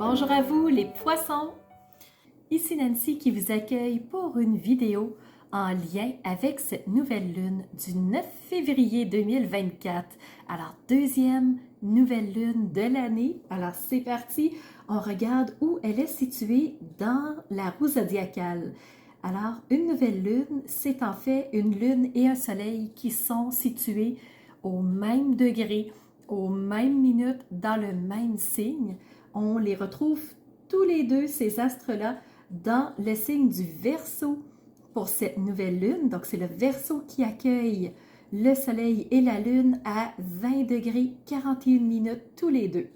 Bonjour à vous les poissons! Ici Nancy qui vous accueille pour une vidéo en lien avec cette nouvelle lune du 9 février 2024. Alors, deuxième nouvelle lune de l'année. Alors, c'est parti! On regarde où elle est située dans la roue zodiacale. Alors, une nouvelle lune, c'est en fait une lune et un soleil qui sont situés au même degré, aux mêmes minutes, dans le même signe. On les retrouve tous les deux, ces astres-là, dans le signe du Verseau pour cette nouvelle lune. Donc, c'est le Verseau qui accueille le soleil et la lune à 20 degrés 41 minutes tous les deux.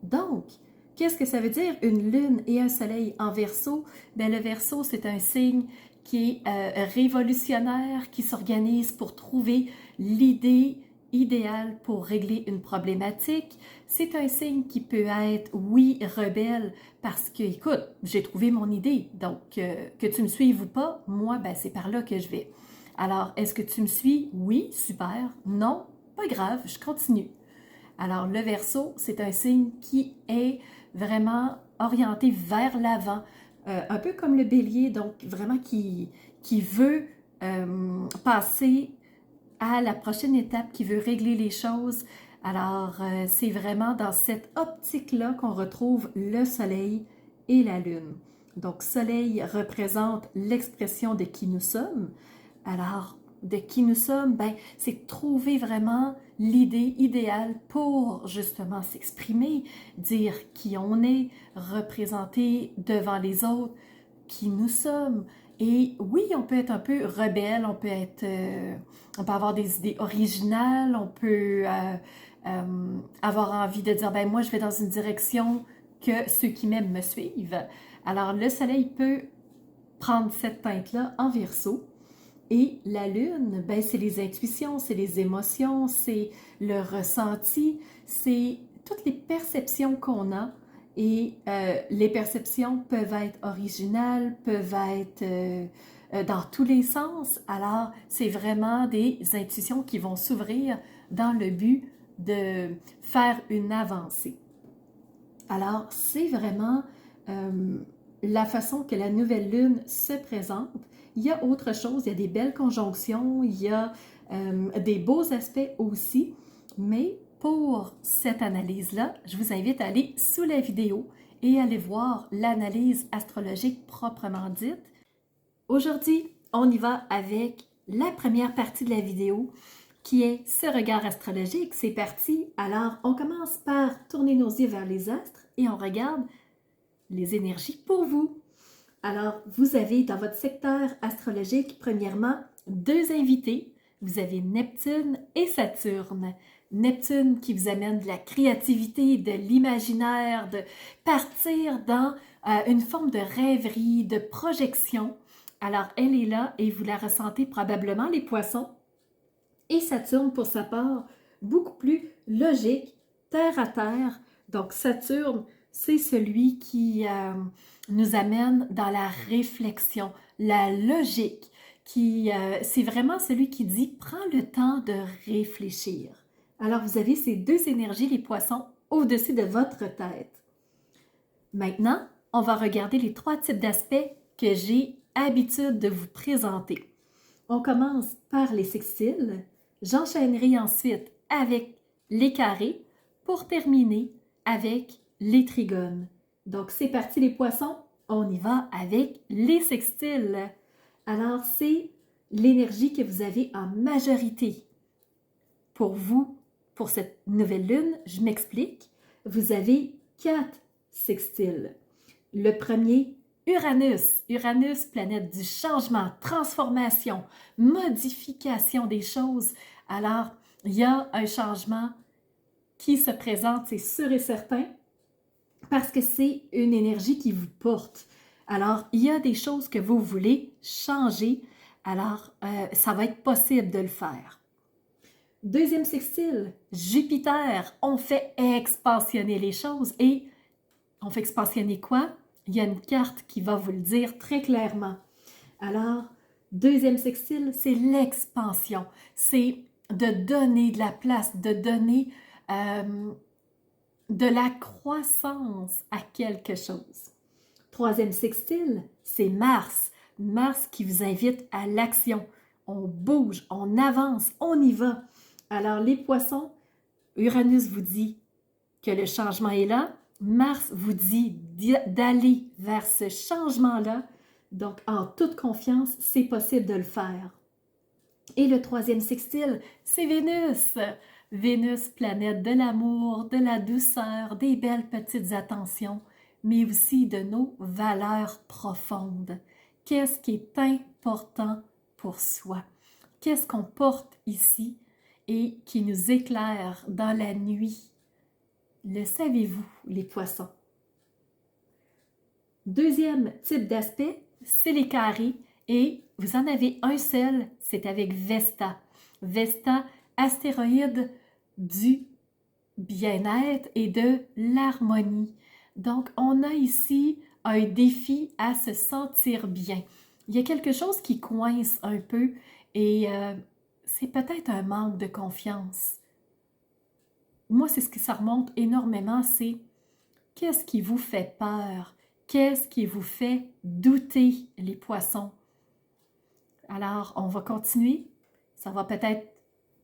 Donc, qu'est-ce que ça veut dire une lune et un soleil en Verseau? Bien, le Verseau, c'est un signe qui est révolutionnaire, qui s'organise pour trouver l'idée idéal pour régler une problématique. C'est un signe qui peut être, oui, rebelle, parce que, écoute, j'ai trouvé mon idée, donc que tu me suives ou pas, moi, ben, c'est par là que je vais. Alors, est-ce que tu me suis? Oui, super. Non, pas grave, je continue. Alors, le Verseau, c'est un signe qui est vraiment orienté vers l'avant, un peu comme le Bélier, donc vraiment qui veut passer à la prochaine étape, qui veut régler les choses. Alors, c'est vraiment dans cette optique-là qu'on retrouve le Soleil et la Lune. Donc, Soleil représente l'expression de qui nous sommes. Alors, de qui nous sommes, ben, c'est trouver vraiment l'idée idéale pour justement s'exprimer, dire qui on est, représenter devant les autres qui nous sommes. Et oui, on peut être un peu rebelle, on peut avoir des idées originales, on peut avoir envie de dire, ben moi je vais dans une direction que ceux qui m'aiment me suivent. Alors le soleil peut prendre cette teinte-là en Verseau. Et la lune, ben, c'est les intuitions, c'est les émotions, c'est le ressenti, c'est toutes les perceptions qu'on a. Et les perceptions peuvent être originales, peuvent être dans tous les sens. Alors, c'est vraiment des intuitions qui vont s'ouvrir dans le but de faire une avancée. Alors, c'est vraiment la façon que la nouvelle lune se présente. Il y a autre chose, il y a des belles conjonctions, il y a des beaux aspects aussi, mais pour cette analyse-là, je vous invite à aller sous la vidéo et aller voir l'analyse astrologique proprement dite. Aujourd'hui, on y va avec la première partie de la vidéo qui est ce regard astrologique. C'est parti. Alors, on commence par tourner nos yeux vers les astres et on regarde les énergies pour vous. Alors, vous avez dans votre secteur astrologique, premièrement, deux invités. Vous avez Neptune et Saturne. Neptune qui vous amène de la créativité, de l'imaginaire, de partir dans une forme de rêverie, de projection. Alors, elle est là et vous la ressentez probablement, les poissons. Et Saturne, pour sa part, beaucoup plus logique, terre à terre. Donc, Saturne, c'est celui qui nous amène dans la réflexion, la logique, c'est vraiment celui qui dit « prends le temps de réfléchir ». Alors, vous avez ces deux énergies, les poissons, au-dessus de votre tête. Maintenant, on va regarder les trois types d'aspects que j'ai habitude de vous présenter. On commence par les sextiles. J'enchaînerai ensuite avec les carrés pour terminer avec les trigones. Donc, c'est parti les poissons, on y va avec les sextiles. Alors, c'est l'énergie que vous avez en majorité. Pour vous, pour cette nouvelle lune, je m'explique, vous avez 4 sextiles. Le premier, Uranus. Uranus, planète du changement, transformation, modification des choses. Alors, il y a un changement qui se présente, c'est sûr et certain, parce que c'est une énergie qui vous porte. Alors, il y a des choses que vous voulez changer, alors ça va être possible de le faire. Deuxième sextile, Jupiter. On fait expansionner les choses et on fait expansionner quoi? Il y a une carte qui va vous le dire très clairement. Alors, deuxième sextile, c'est l'expansion. C'est de donner de la place, de donner de la croissance à quelque chose. Troisième sextile, c'est Mars. Mars qui vous invite à l'action. On bouge, on avance, on y va. Alors les poissons, Uranus vous dit que le changement est là. Mars vous dit d'aller vers ce changement-là. Donc, en toute confiance, c'est possible de le faire. Et le troisième sextile, c'est Vénus. Vénus, planète de l'amour, de la douceur, des belles petites attentions, mais aussi de nos valeurs profondes. Qu'est-ce qui est important pour soi? Qu'est-ce qu'on porte ici et qui nous éclaire dans la nuit? Le savez-vous, les poissons? Deuxième type d'aspect, c'est les carrés et vous en avez un seul, c'est avec Vesta. Vesta, astéroïde du bien-être et de l'harmonie. Donc, on a ici un défi à se sentir bien. Il y a quelque chose qui coince un peu et c'est peut-être un manque de confiance. Moi, c'est ce que ça remonte énormément, c'est qu'est-ce qui vous fait peur? Qu'est-ce qui vous fait douter, les poissons? Alors, on va continuer. Ça va peut-être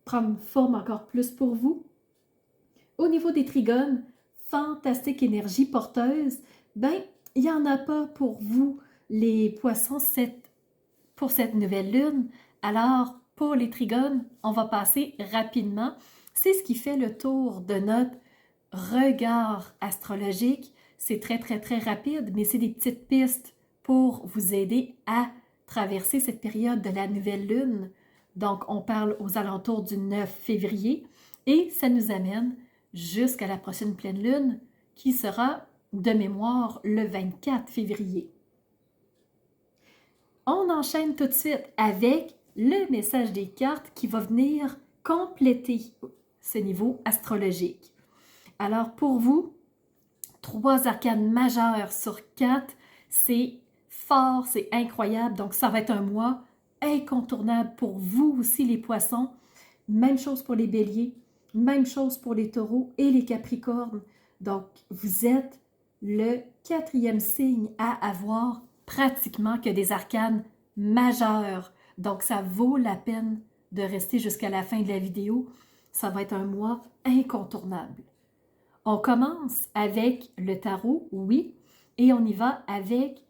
prendre forme encore plus pour vous. Au niveau des trigones, fantastique énergie porteuse, ben, il n'y en a pas pour vous, les poissons, pour cette nouvelle lune. Alors, pour les trigones, on va passer rapidement. C'est ce qui fait le tour de notre regard astrologique. C'est très, très, très rapide, mais c'est des petites pistes pour vous aider à traverser cette période de la nouvelle lune. Donc, on parle aux alentours du 9 février et ça nous amène jusqu'à la prochaine pleine lune qui sera de mémoire le 24 février. On enchaîne tout de suite avec le message des cartes qui va venir compléter ce niveau astrologique. Alors pour vous, 3 arcanes majeures sur 4, c'est fort, c'est incroyable. Donc ça va être un mois incontournable pour vous aussi les poissons. Même chose pour les béliers, même chose pour les taureaux et les capricornes. Donc vous êtes le 4e signe à avoir pratiquement que des arcanes majeures. Donc ça vaut la peine de rester jusqu'à la fin de la vidéo. Ça va être un mois incontournable. On commence avec le tarot, oui, et on y va avec,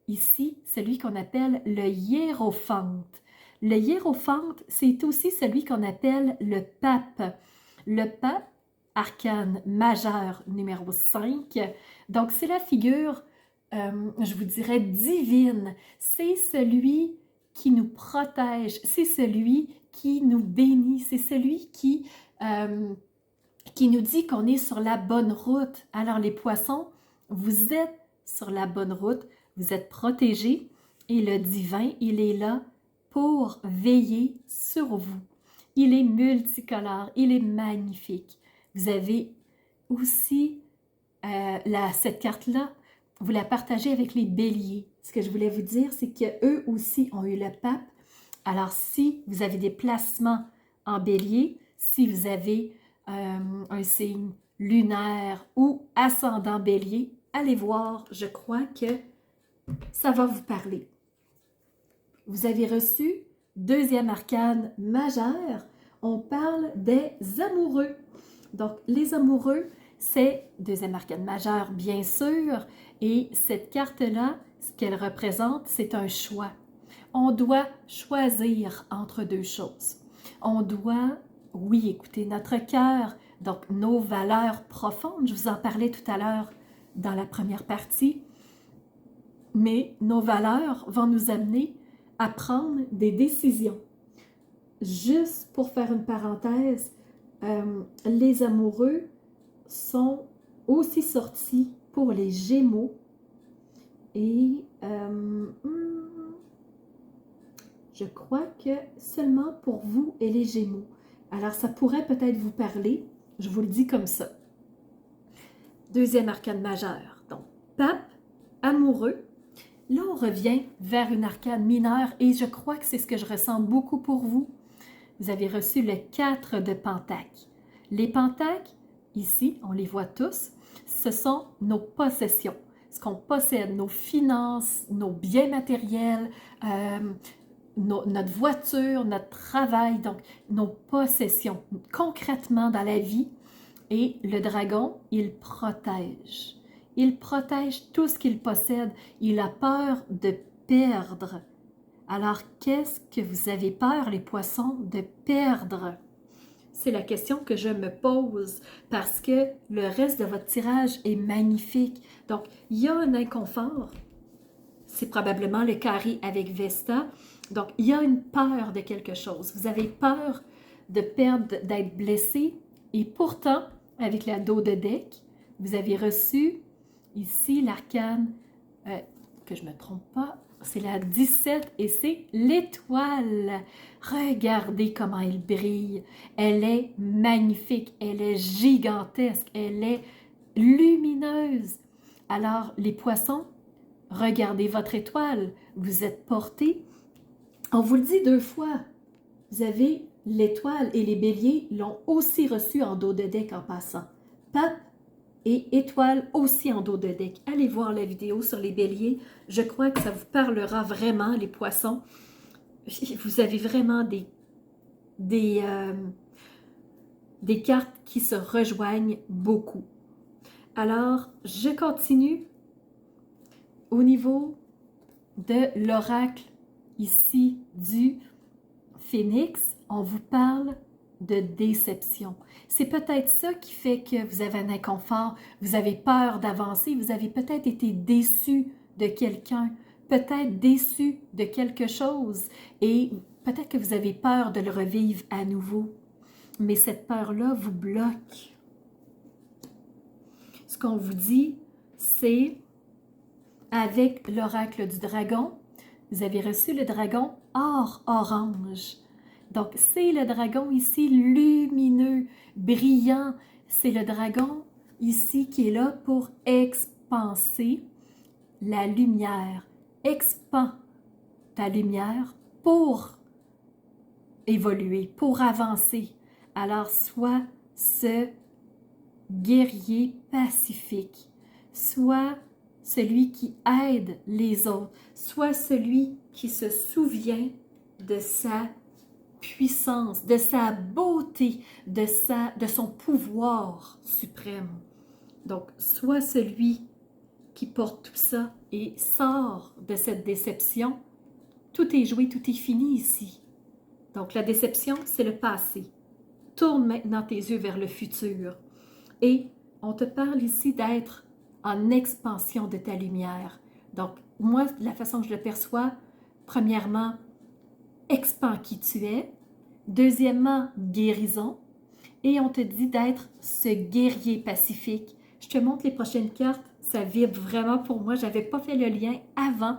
ici, celui qu'on appelle le hiérophante. Le hiérophante, c'est aussi celui qu'on appelle le pape. Le pape, arcane majeur numéro 5, donc c'est la figure, je vous dirais, divine. C'est celui qui nous protège, c'est celui qui nous bénit, c'est celui qui nous dit qu'on est sur la bonne route. Alors les poissons, vous êtes sur la bonne route, vous êtes protégés et le divin, il est là pour veiller sur vous. Il est multicolore, il est magnifique. Vous avez aussi cette carte-là, vous la partagez avec les béliers. Ce que je voulais vous dire, c'est qu'eux aussi ont eu le pape. Alors si vous avez des placements en bélier, si vous avez un signe lunaire ou ascendant bélier, allez voir, je crois que ça va vous parler. Vous avez reçu 2e arcane majeur, on parle des amoureux. Donc, les amoureux, c'est 2e arcane majeur, bien sûr, et cette carte-là, ce qu'elle représente, c'est un choix. On doit choisir entre 2 choses. On doit, oui, écouter notre cœur, donc nos valeurs profondes, je vous en parlais tout à l'heure dans la première partie, mais nos valeurs vont nous amener à prendre des décisions. Juste pour faire une parenthèse, les amoureux sont aussi sortis pour les Gémeaux et je crois que seulement pour vous et les Gémeaux. Alors ça pourrait peut-être vous parler, je vous le dis comme ça. 2e arcane majeur, donc pape, amoureux. Là, on revient vers une arcane mineure et je crois que c'est ce que je ressens beaucoup pour vous. Vous avez reçu le 4 de Pentacle. Les Pentacles, ici, on les voit tous, ce sont nos possessions. Ce qu'on possède, nos finances, nos biens matériels, notre voiture, notre travail, donc nos possessions concrètement dans la vie. Et le dragon, il protège. Il protège tout ce qu'il possède. Il a peur de perdre. Alors, qu'est-ce que vous avez peur, les poissons, de perdre? C'est la question que je me pose parce que le reste de votre tirage est magnifique. Donc, il y a un inconfort. C'est probablement le carré avec Vesta. Donc, il y a une peur de quelque chose. Vous avez peur de perdre, d'être blessé. Et pourtant, avec la dos de deck, vous avez reçu ici l'arcane, que je ne me trompe pas, c'est la 17 et c'est l'étoile. Regardez comment elle brille. Elle est magnifique, elle est gigantesque, elle est lumineuse. Alors, les poissons, regardez votre étoile. Vous êtes portés. On vous le dit 2 fois. Vous avez l'étoile et les béliers l'ont aussi reçu en dos de deck en passant. Pape et étoile aussi en dos de deck. Allez voir la vidéo sur les béliers. Je crois que ça vous parlera vraiment, les poissons. Vous avez vraiment des cartes qui se rejoignent beaucoup. Alors, je continue au niveau de l'oracle ici du Phénix. On vous parle de déception. C'est peut-être ça qui fait que vous avez un inconfort, vous avez peur d'avancer, vous avez peut-être été déçu de quelqu'un, peut-être déçu de quelque chose et peut-être que vous avez peur de le revivre à nouveau. Mais cette peur-là vous bloque. Ce qu'on vous dit, c'est avec l'oracle du dragon, vous avez reçu le dragon or orange. Donc, c'est le dragon ici lumineux, brillant. C'est le dragon ici qui est là pour expanser la lumière. Expand ta lumière pour évoluer, pour avancer. Alors, sois ce guerrier pacifique, sois celui qui aide les autres, sois celui qui se souvient de sa puissance, de sa beauté, de son pouvoir suprême. Donc, sois celui qui porte tout ça et sort de cette déception. Tout est joué, tout est fini ici. Donc, la déception, c'est le passé. Tourne maintenant tes yeux vers le futur. Et on te parle ici d'être en expansion de ta lumière. Donc, moi, la façon que je le perçois, premièrement, expand qui tu es. Deuxièmement, guérison. Et on te dit d'être ce guerrier pacifique. Je te montre les prochaines cartes. Ça vibre vraiment pour moi. Je n'avais pas fait le lien avant.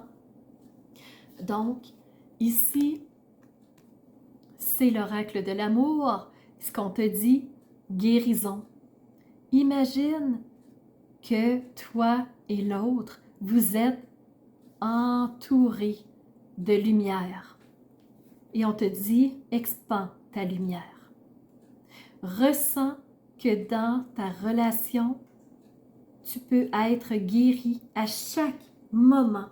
Donc, ici, c'est l'oracle de l'amour. Ce qu'on te dit, guérison. Imagine que toi et l'autre, vous êtes entourés de lumière. Et on te dit, expand ta lumière. Ressens que dans ta relation, tu peux être guéri à chaque moment.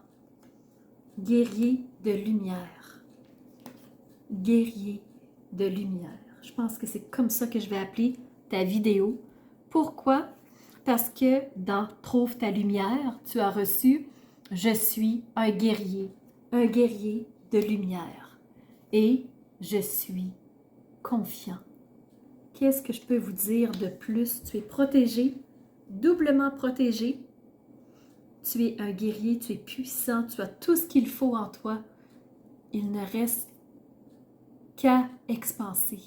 Guerrier de lumière. Guerrier de lumière. Je pense que c'est comme ça que je vais appeler ta vidéo. Pourquoi? Parce que dans Trouve ta lumière, tu as reçu « Je suis un guerrier de lumière et je suis confiant ». Qu'est-ce que je peux vous dire de plus? Tu es protégé, doublement protégé. Tu es un guerrier, tu es puissant, tu as tout ce qu'il faut en toi. Il ne reste qu'à expanser,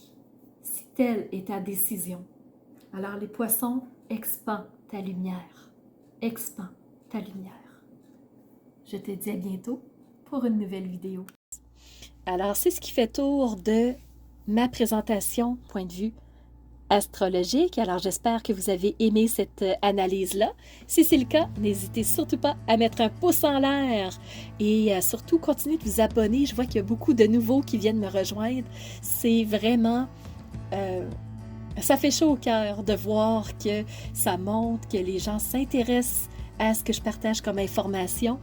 si telle est ta décision. Alors les poissons, expand ta lumière. Expand ta lumière. Je te dis à bientôt pour une nouvelle vidéo. Alors, c'est ce qui fait tour de ma présentation, point de vue astrologique. Alors, j'espère que vous avez aimé cette analyse-là. Si c'est le cas, n'hésitez surtout pas à mettre un pouce en l'air et surtout, continuez de vous abonner. Je vois qu'il y a beaucoup de nouveaux qui viennent me rejoindre. C'est vraiment Ça fait chaud au cœur de voir que ça montre que les gens s'intéressent à ce que je partage comme information.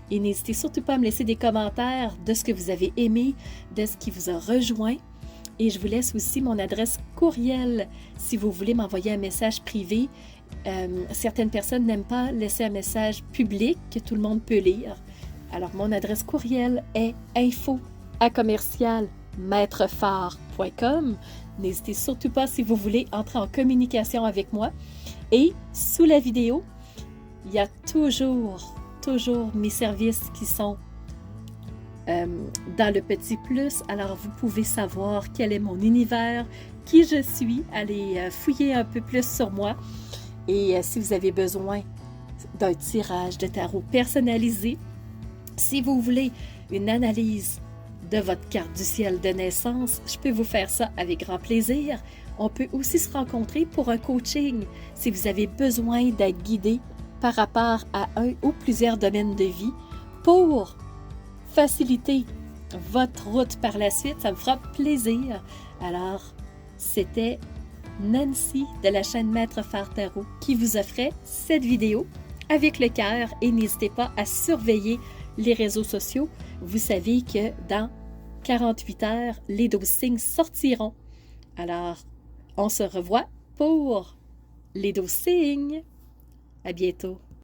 Et n'hésitez surtout pas à me laisser des commentaires de ce que vous avez aimé, de ce qui vous a rejoint. Et je vous laisse aussi mon adresse courriel si vous voulez m'envoyer un message privé. Certaines personnes n'aiment pas laisser un message public que tout le monde peut lire. Alors, mon adresse courriel est info@commercialmaitrefort.com. N'hésitez surtout pas si vous voulez entrer en communication avec moi. Et sous la vidéo, il y a toujours mes services qui sont dans le petit plus. Alors, vous pouvez savoir quel est mon univers, qui je suis, allez fouiller un peu plus sur moi. Et si vous avez besoin d'un tirage de tarot personnalisé, si vous voulez une analyse de votre carte du ciel de naissance, je peux vous faire ça avec grand plaisir. On peut aussi se rencontrer pour un coaching si vous avez besoin d'être guidé par rapport à un ou plusieurs domaines de vie pour faciliter votre route par la suite. Ça me fera plaisir. Alors, c'était Nancy de la chaîne Maître Phare Tarot qui vous offrait cette vidéo avec le cœur et n'hésitez pas à surveiller les réseaux sociaux. Vous savez que dans 48 heures, les 12 signes sortiront. Alors, on se revoit pour les 12 signes. À bientôt.